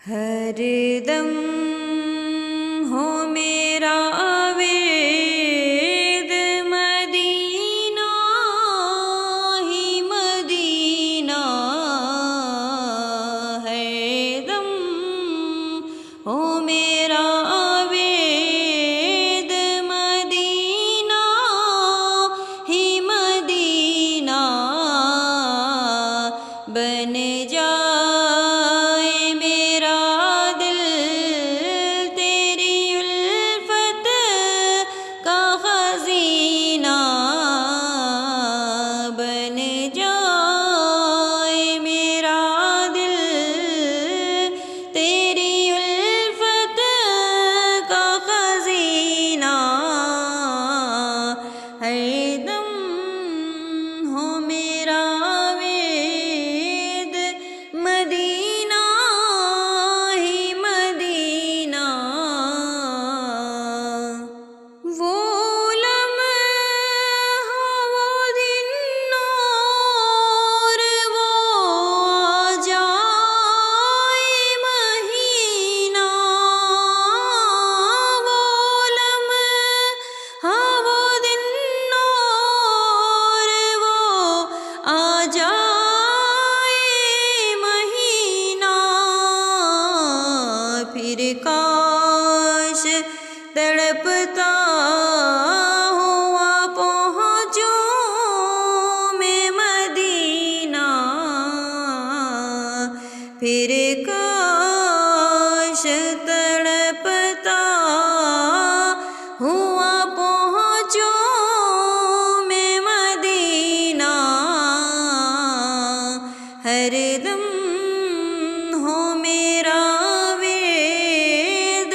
हरदम हो मेरा वेद मदीना ही मदीना है दम हो मेरा वेद मदीना ही मदीना बन जाए मेरा दिल तेरी उल्फत का खजीना बन जाए मेरा दिल तेरी उल्फत का खजीना है दम हो मेरा वेद मदीना ही मदीना वो लम्हा वो दिन और वो आ जाए महीना वो लम्हा वो दिन और वो आ जाए महीना फिर काश तड़पता हुआ पहुँचूं मैं मदीना फिर काश तड़पता हुआ पहुँचूं मैं मदीना हरदम हो मेरा वेद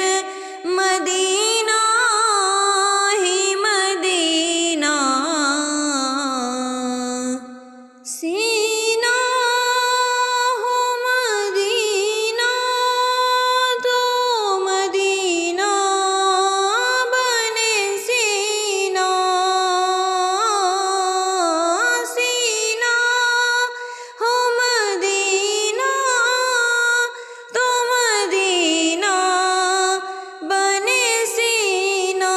मदीना ही मदीना सीना हो मदीना तो मदीना बने सीना सीना हो मदीना तो मदीना बने सीना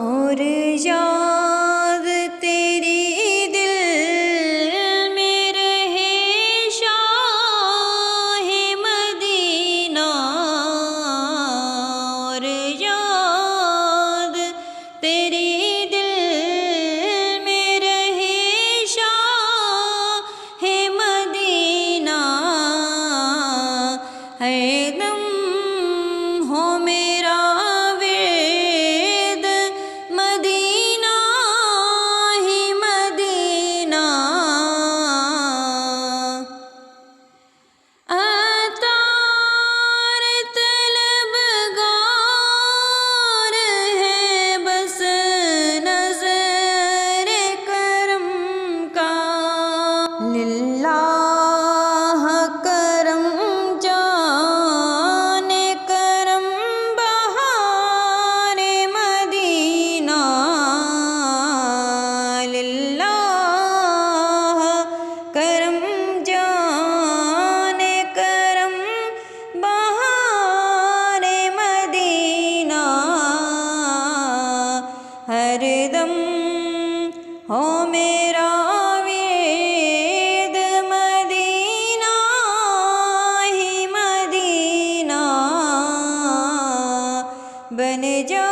और याद तेरी दिल में रहे शाहे मदीना और याद तेरी दिल में रहे शाहे मदीना है दम हो मेरा वेद मदीना ही मदीना अतार तलबगार है बस नज़र करम का लिल्लाह करम जाने करम बहारे मदीना लिल्लाह करम जाने करम बहारे मदीना हरदम हो मेरा वेद मदीना ही मदीना बन जा